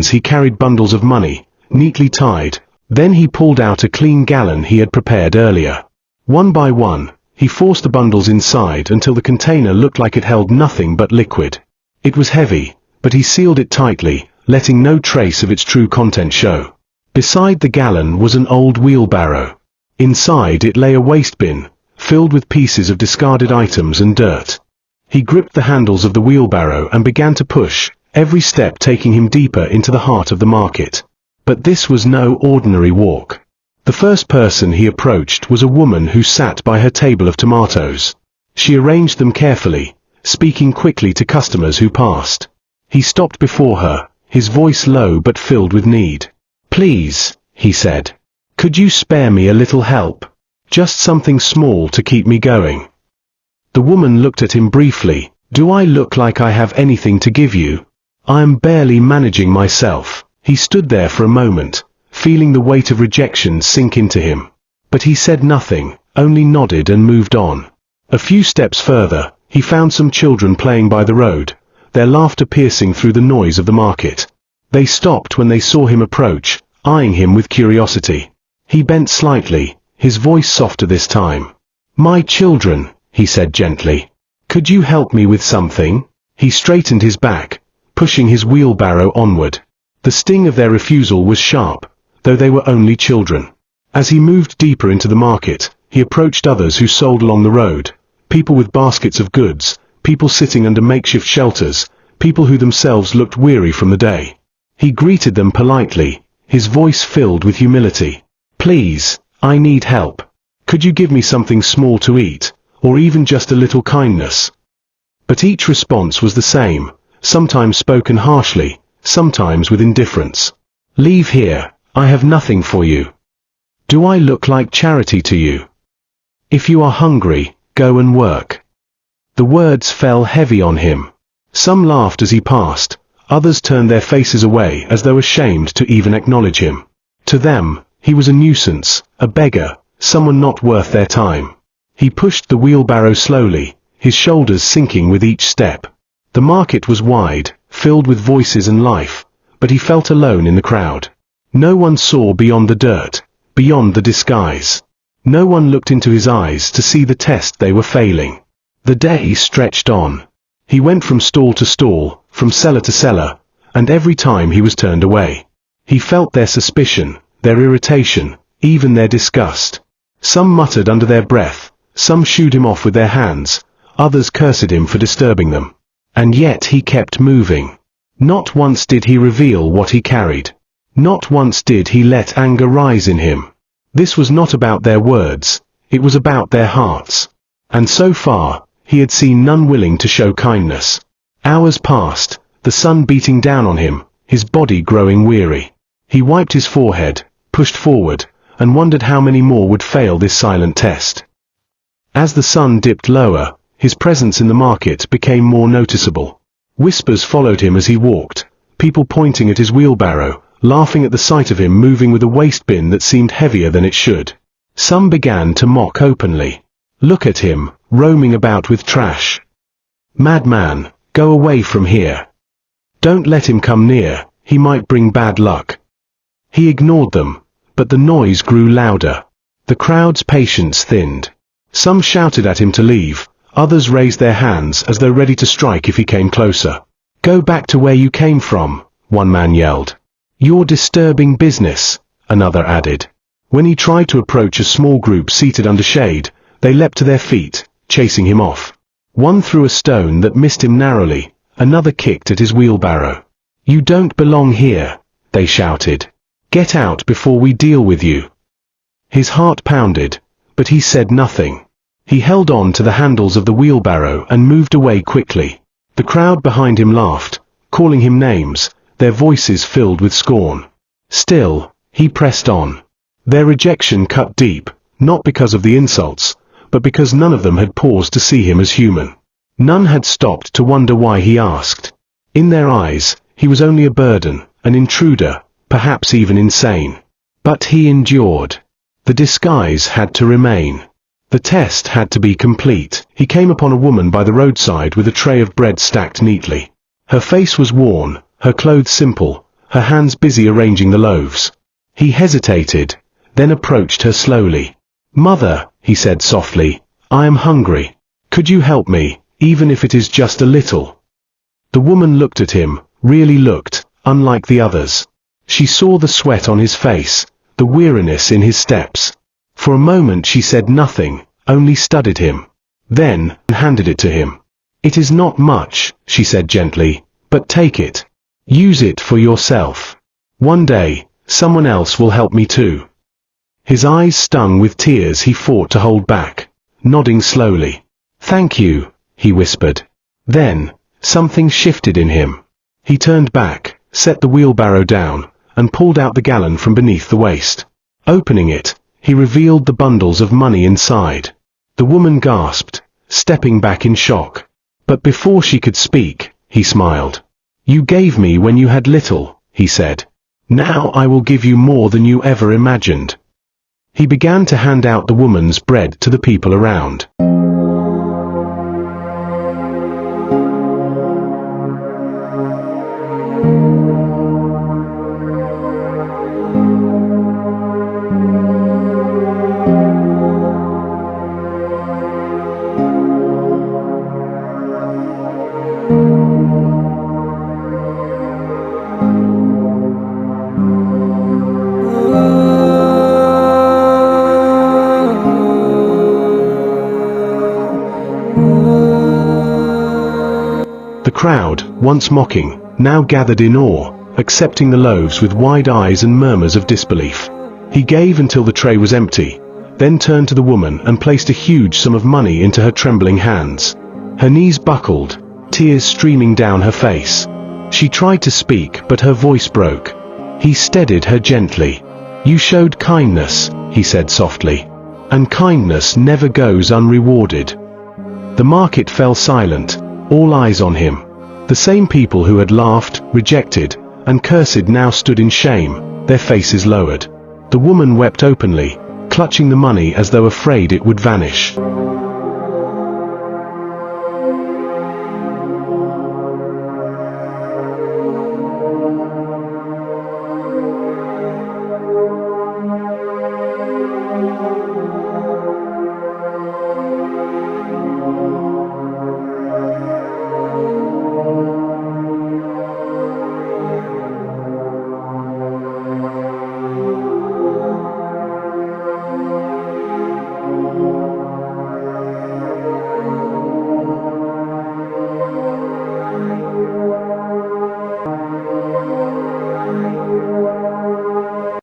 He carried bundles of money, neatly tied. Then he pulled out a clean gallon he had prepared earlier. One by one, he forced the bundles inside until the container looked like it held nothing but liquid. It was heavy, but he sealed it tightly, letting no trace of its true content show. Beside the gallon was an old wheelbarrow. Inside it lay a waste bin, filled with pieces of discarded items and dirt. He gripped the handles of the wheelbarrow and began to push, every step taking him deeper into the heart of the market. But this was no ordinary walk. The first person he approached was a woman who sat by her table of tomatoes. She arranged them carefully, speaking quickly to customers who passed. He stopped before her, his voice low but filled with need. "Please," he said. "Could you spare me a little help? Just something small to keep me going." The woman looked at him briefly. "Do I look like I have anything to give you? I am barely managing myself." He stood there for a moment, feeling the weight of rejection sink into him. But he said nothing, only nodded and moved on. A few steps further, he found some children playing by the road, their laughter piercing through the noise of the market. They stopped when they saw him approach, eyeing him with curiosity. He bent slightly, his voice softer this time. "My children," he said gently. "Could you help me with something?" He straightened his back, pushing his wheelbarrow onward. The sting of their refusal was sharp, though they were only children. As he moved deeper into the market, he approached others who sold along the road, people with baskets of goods, people sitting under makeshift shelters, people who themselves looked weary from the day. He greeted them politely, his voice filled with humility. "Please, I need help. Could you give me something small to eat, or even just a little kindness?" But each response was the same, sometimes spoken harshly, sometimes with indifference. "Leave here, I have nothing for you. Do I look like charity to you? If you are hungry, go and work." The words fell heavy on him. Some laughed as he passed, others turned their faces away as though ashamed to even acknowledge him. To them, he was a nuisance, a beggar, someone not worth their time. He pushed the wheelbarrow slowly, his shoulders sinking with each step. The market was wide, filled with voices and life, but he felt alone in the crowd. No one saw beyond the dirt, beyond the disguise. No one looked into his eyes to see the test they were failing. The day stretched on. He went from stall to stall, from cellar to cellar, and every time he was turned away. He felt their suspicion, their irritation, even their disgust. Some muttered under their breath, some shooed him off with their hands, others cursed him for disturbing them. And yet he kept moving. Not once did he reveal what he carried. Not once did he let anger rise in him. This was not about their words, it was about their hearts. And so far, he had seen none willing to show kindness. Hours passed, the sun beating down on him, his body growing weary. He wiped his forehead, pushed forward, and wondered how many more would fail this silent test. As the sun dipped lower, his presence in the market became more noticeable. Whispers followed him as he walked, people pointing at his wheelbarrow, laughing at the sight of him moving with a waste bin that seemed heavier than it should. Some began to mock openly. "Look at him, roaming about with trash. Madman, go away from here. Don't let him come near, he might bring bad luck." He ignored them, but the noise grew louder. The crowd's patience thinned. Some shouted at him to leave, others raised their hands as though ready to strike if he came closer. "Go back to where you came from," one man yelled. "You're disturbing business," another added. When he tried to approach a small group seated under shade, they leapt to their feet, chasing him off. One threw a stone that missed him narrowly, another kicked at his wheelbarrow. "You don't belong here," they shouted. "Get out before we deal with you." His heart pounded, but he said nothing. He held on to the handles of the wheelbarrow and moved away quickly. The crowd behind him laughed, calling him names, their voices filled with scorn. Still, he pressed on. Their rejection cut deep, not because of the insults, but because none of them had paused to see him as human. None had stopped to wonder why he asked. In their eyes, he was only a burden, an intruder, perhaps even insane. But he endured. The disguise had to remain. The test had to be complete. He came upon a woman by the roadside with a tray of bread stacked neatly. Her face was worn, her clothes simple, her hands busy arranging the loaves. He hesitated, then approached her slowly. "Mother," he said softly, "I am hungry. Could you help me, even if it is just a little?" The woman looked at him, really looked, unlike the others. She saw the sweat on his face, the weariness in his steps. For a moment she said nothing, only studied him. Then, handed it to him. "It is not much," she said gently, "but take it. Use it for yourself. One day, someone else will help me too." His eyes stung with tears he fought to hold back, nodding slowly. "Thank you," he whispered. Then, something shifted in him. He turned back, set the wheelbarrow down, and pulled out the gallon from beneath the waste. Opening it, he revealed the bundles of money inside. The woman gasped, stepping back in shock. But before she could speak, he smiled. "You gave me when you had little," he said. "Now I will give you more than you ever imagined." He began to hand out the woman's bread to the people around. The crowd, once mocking, now gathered in awe, accepting the loaves with wide eyes and murmurs of disbelief. He gave until the tray was empty, then turned to the woman and placed a huge sum of money into her trembling hands. Her knees buckled, tears streaming down her face. She tried to speak, but her voice broke. He steadied her gently. "You showed kindness," he said softly. "And kindness never goes unrewarded." The market fell silent, all eyes on him. The same people who had laughed, rejected, and cursed now stood in shame, their faces lowered. The woman wept openly, clutching the money as though afraid it would vanish.